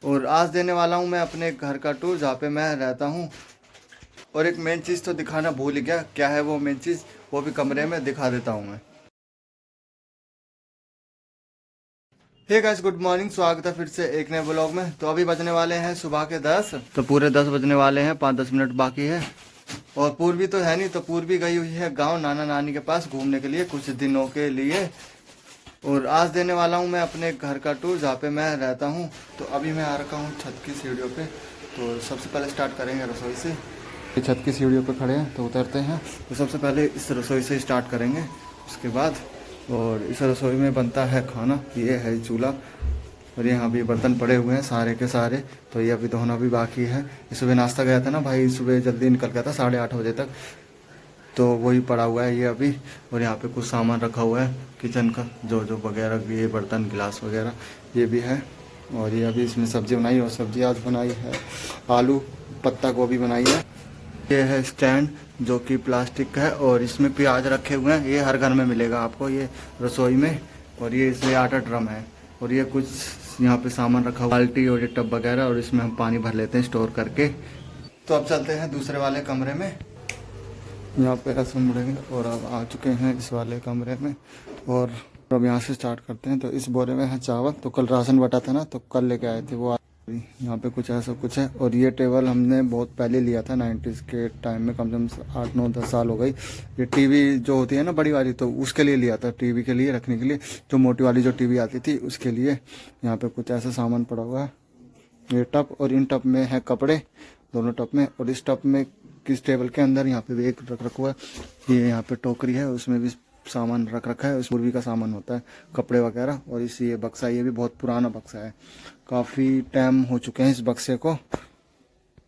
और आज देने वाला हूँ मैं अपने घर का टूर जहाँ पे मैं रहता हूँ। और एक मेन चीज़ तो दिखाना भूल गया, क्या है वो मेन चीज़, वो भी कमरे में दिखा देता हूँ मैं। हे गाइस, गुड मॉर्निंग, स्वागत है फिर से एक नए ब्लॉग में। तो अभी बजने वाले हैं सुबह के 10, तो पूरे 10 बजने वाले हैं, 5-10 मिनट बाकी है। और पूर्वी तो है नहीं, तो पूर्वी गई हुई है गांव नाना नानी के पास घूमने के लिए कुछ दिनों के लिए। और आज देने वाला हूं मैं अपने घर का टूर जहाँ पे मैं रहता हूं। तो अभी मैं आ रखा हूं छत की सीढ़ियों पे। तो सबसे पहले स्टार्ट करेंगे रसोई से। ये छत की सीढ़ियों पे खड़े हैं तो उतरते हैं। तो सबसे पहले इस रसोई से स्टार्ट करेंगे, उसके बाद और इस रसोई में बनता है खाना। ये है चूल्हा और यहाँ भी बर्तन पड़े हुए हैं सारे के सारे। तो ये अभी धोना भी बाकी है। सुबह नाश्ता गया था ना भाई, सुबह जल्दी निकल गया था 8:30 बजे तक, तो वही पड़ा हुआ है ये अभी। और यहाँ पे कुछ सामान रखा हुआ है किचन का, जो जो वगैरह, ये बर्तन गिलास वगैरह ये भी है। और ये अभी इसमें सब्जी बनाई, और सब्जी आज बनाई है आलू पत्ता गोभी बनाई है। ये है स्टैंड जो कि प्लास्टिक का है, और इसमें प्याज रखे हुए हैं। ये हर घर में मिलेगा आपको ये रसोई में। और ये इसलिए 8 ड्रम है। और ये कुछ यहाँ पे सामान रखा हुआ, बाल्टी और ये टब वगैरह, और इसमें हम पानी भर लेते हैं स्टोर करके। तो अब चलते हैं दूसरे वाले कमरे में। यहाँ पे रसम मुड़ेंगे और अब आ चुके हैं इस वाले कमरे में। और अब यहाँ से स्टार्ट करते हैं। तो इस बोरे में है चावल, तो कल राशन बटा था ना, तो कल लेके आए थे वो। यहाँ पे कुछ ऐसा कुछ है। और ये टेबल हमने बहुत पहले लिया था 90s के टाइम में, कम से कम 8-9-10 साल हो गई। ये टीवी जो होती है ना बड़ी वाली, तो उसके लिए लिया था, टीवी के लिए रखने के लिए, जो मोटी वाली जो टीवी आती थी उसके लिए। यहाँ पे कुछ ऐसा सामान पड़ा हुआ है। ये टब, और इन टब में है कपड़े, दोनों टब में। और इस टब में किस टेबल के अंदर यहाँ पे भी एक रख रखा हुआ है। ये यहाँ पे टोकरी है, उसमें भी सामान रख रखा है, उस पूर्वी का सामान होता है, कपड़े वगैरह। और इस ये बक्सा, ये भी बहुत पुराना बक्सा है, काफ़ी टाइम हो चुके हैं इस बक्से को,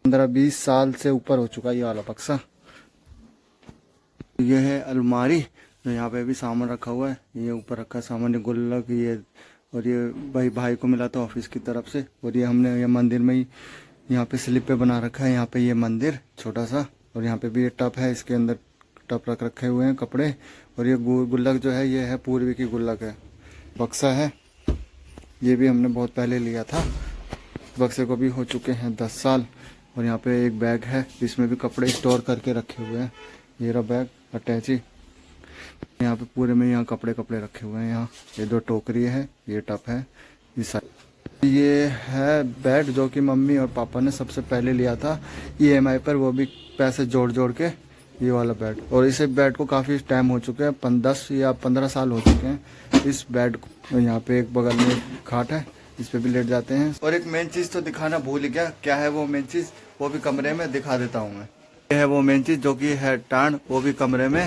15-20 साल से ऊपर हो चुका है ये वाला बक्सा। ये है अलमारी, तो यहाँ पे भी सामान रखा हुआ है। ये ऊपर रखा है सामान, ये गुल्लक, ये। और ये भाई को मिला था ऑफिस की तरफ से। और ये हमने ये मंदिर में ही यहाँ पे स्लिप पे बना रखा है, यहाँ पे ये मंदिर छोटा सा। और यहाँ पे भी ये टब है, इसके अंदर टब रख रखे हुए हैं कपड़े। और ये गुल्लक जो है, ये है पूर्वी की गुल्लक है। बक्सा है, ये भी हमने बहुत पहले लिया था। बक्से को भी हो चुके हैं 10 साल। और यहाँ पे एक बैग है, इसमें भी कपड़े स्टोर करके रखे हुए हैं। ये रहा बैग, अटैची। यहाँ पे पूरे में यहाँ कपड़े रखे हुए हैं। यहाँ ये 2 टोकरी है, ये टब है, ये है बेड जो कि मम्मी और पापा ने सबसे पहले लिया था EMI पर, वो भी पैसे जोड़ जोड़ के, ये वाला बेड। और इस बेड को काफ़ी टाइम हो चुके हैं, 10 या 15 साल हो चुके हैं इस बेड को। यहाँ पे एक बगल में खाट है, इस पे भी लेट जाते हैं। और एक मेन चीज़ तो दिखाना भूल गया, क्या है वो मेन चीज़, वो भी कमरे में दिखा देता हूँ मैं। ये है वो मेन चीज़ जो कि है टांड, वो भी कमरे में।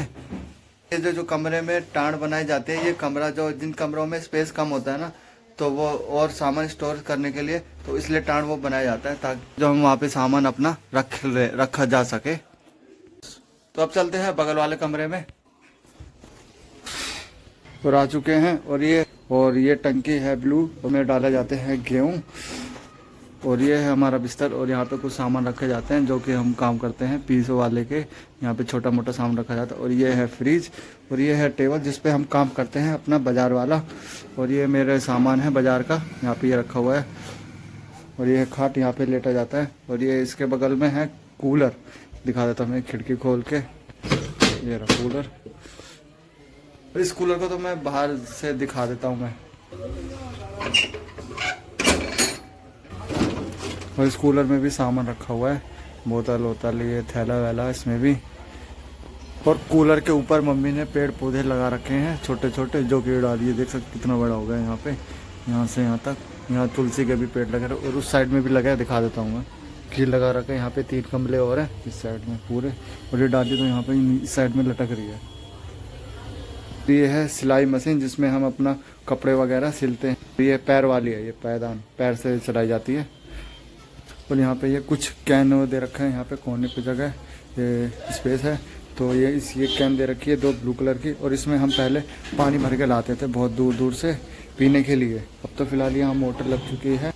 ये जो कमरे में टांड बनाए जाते हैं, ये कमरा जो, जिन कमरों में स्पेस कम होता है ना, तो वो और सामान स्टोर करने के लिए, तो इसलिए टांड वो बनाया जाता है, ताकि जो हम वहाँ पे सामान अपना रखा जा सके। तो अब चलते हैं बगल वाले कमरे में। और आ चुके हैं। और ये टंकी है ब्लू, उसमें डाले जाते हैं गेहूँ। और ये है हमारा बिस्तर। और यहाँ पे कुछ सामान रखे जाते हैं जो कि हम काम करते हैं पीसो वाले के, यहाँ पे छोटा मोटा सामान रखा जाता है। और ये है फ्रिज, और ये है टेबल जिस पे हम काम करते हैं अपना बाजार वाला। और ये मेरे सामान है बाजार का, यहाँ पे ये रखा हुआ है। और ये खाट, यहाँ पे लेटा जाता है। और ये इसके बगल में है कूलर, दिखा देता हूँ मैं खिड़की खोल के, ये रहा कूलर। और इस कूलर को तो मैं बाहर से दिखा देता हूँ मैं। और इस कूलर में भी सामान रखा हुआ है, बोतल वोतल, ये थैला वैला इसमें भी। और कूलर के ऊपर मम्मी ने पेड़ पौधे लगा रखे हैं छोटे छोटे, जो कि डालिए देख सकते कितना बड़ा हो गया यहाँ पे, यहाँ से यहाँ तक। यहाँ तुलसी के भी पेड़ लगे हैं, और उस साइड में भी लगा है, दिखा देता हूँ मैं। खीर लगा रखे हैं यहाँ पे, 3 गमले और हैं इस साइड में पूरे। और ये डाली तो यहाँ पे इस साइड में लटक रही है। ये है सिलाई मशीन जिसमें हम अपना कपड़े वगैरह सिलते हैं। ये पैर वाली है, ये पैदान, पैर से चलाई जाती है। और यहाँ पे ये कुछ कैन दे रखा है, यहाँ पे कोने पे जगह ये स्पेस है, तो ये कैन दे रखी है 2 ब्लू कलर की। और इसमें हम पहले पानी भर के लाते थे बहुत दूर दूर से पीने के लिए। अब तो फिलहाल यहाँ मोटर लग चुकी है,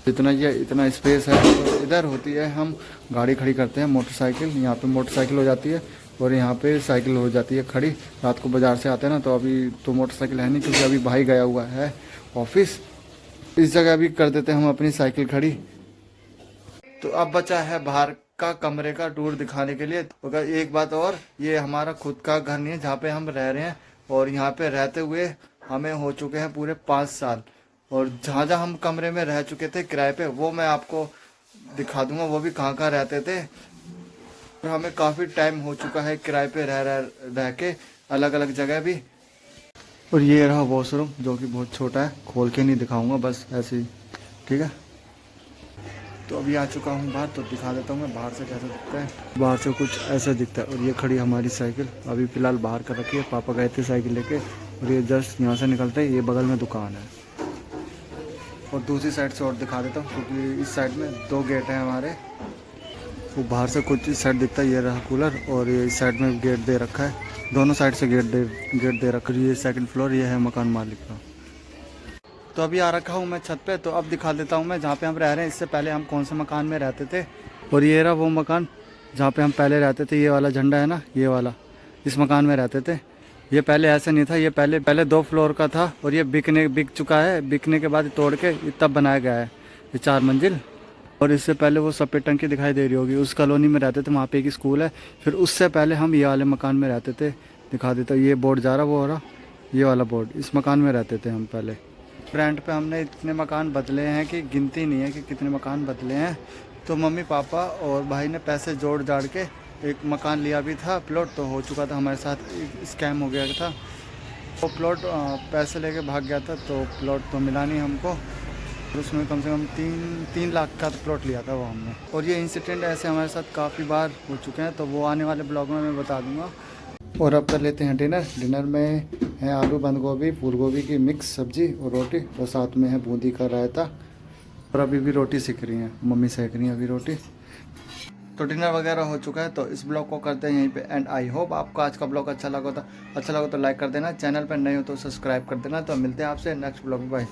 इतना स्पेस है। तो इधर होती है, हम गाड़ी खड़ी करते हैं, मोटरसाइकिल। यहाँ पे मोटरसाइकिल हो जाती है, और यहाँ पे साइकिल हो जाती है खड़ी। रात को बाजार से आते हैं ना, तो अभी तो मोटरसाइकिल है नहीं, क्योंकि अभी भाई गया हुआ है ऑफिस। इस जगह भी कर देते हैं हम अपनी साइकिल खड़ी। तो अब बचा है बाहर का कमरे का टूर दिखाने के लिए। तो एक बात और, ये हमारा खुद का घर नहीं है जहाँ पे हम रह रहे हैं, और यहाँ पे रहते हुए हमें हो चुके हैं पूरे 5 साल। और जहाँ जहाँ हम कमरे में रह चुके थे किराए पे, वो मैं आपको दिखा दूंगा, वो भी कहाँ कहाँ रहते थे। और हमें काफ़ी टाइम हो चुका है किराए पे रह के अलग अलग जगह भी। और ये रहा वॉशरूम जो कि बहुत छोटा है, खोल के नहीं दिखाऊंगा, बस ऐसे ही, ठीक है। तो अभी आ चुका हूँ बाहर, तो दिखा देता हूँ मैं बाहर से कैसा दिखता है। बाहर से कुछ ऐसा दिखता है। और ये खड़ी हमारी साइकिल, अभी फ़िलहाल बाहर कर रखी है, पापा गए थे साइकिल लेके। और ये जस्ट यहाँ से निकलते ही ये बगल में दुकान है। और दूसरी साइड से और दिखा देता हूँ, क्योंकि इस साइड में 2 गेट हैं हमारे। वो बाहर से कुछ इस साइड दिखता है, ये रहा कूलर, और ये इस साइड में गेट दे रखा है, दोनों साइड से गेट दे रखा है। ये 2nd फ्लोर, ये है मकान मालिक का। तो अभी आ रखा हूँ मैं छत पे, तो अब दिखा देता हूँ मैं जहाँ पे हम रह रहे हैं। इससे पहले हम कौन से मकान में रहते थे। और ये रहा वो मकान जहाँ पे हम पहले रहते थे। ये वाला झंडा है ना, ये वाला, इस मकान में रहते थे। ये पहले ऐसा नहीं था, ये पहले 2 फ्लोर का था, और ये बिक चुका है। बिकने के बाद तोड़ के तब बनाया गया है ये 4 मंजिल। और इससे पहले वो सफ़ेद टंकी दिखाई दे रही होगी, उस कॉलोनी में रहते थे, वहाँ पे एक स्कूल है। फिर उससे पहले हम ये वाले मकान में रहते थे। दिखा देता, ये बोर्ड जा रहा, वो हो रहा, ये वाला बोर्ड, इस मकान में रहते थे हम पहले। रेंट पे हमने इतने मकान बदले हैं कि गिनती नहीं है कि कितने मकान बदले हैं। तो मम्मी पापा और भाई ने पैसे जोड़ जाड़ के एक मकान लिया भी था, प्लॉट तो हो चुका था, हमारे साथ एक स्कैम हो गया था। वो प्लॉट पैसे लेके भाग गया था, तो प्लॉट तो मिला नहीं हमको। और उसमें कम से कम 3 लाख का प्लॉट लिया था वो हमने। और ये इंसिडेंट ऐसे हमारे साथ काफ़ी बार हो चुके हैं, तो वो आने वाले ब्लॉग में मैं बता दूंगा। और अब कर लेते हैं डिनर। डिनर में है आलू बंद गोभी फूल गोभी की मिक्स सब्जी और रोटी, और साथ में है बूंदी का रायता। और अभी भी रोटी सेक रही हैं, मम्मी सेक रही हैं अभी रोटी। तो डिनर वगैरह हो चुका है, तो इस ब्लॉग को करते हैं यहीं पे एंड। आई होप आपको आज का ब्लॉग अच्छा लगा तो लाइक कर देना, चैनल पर नए हो तो सब्सक्राइब कर देना। तो मिलते हैं आपसे नेक्स्ट ब्लॉग में, बाय।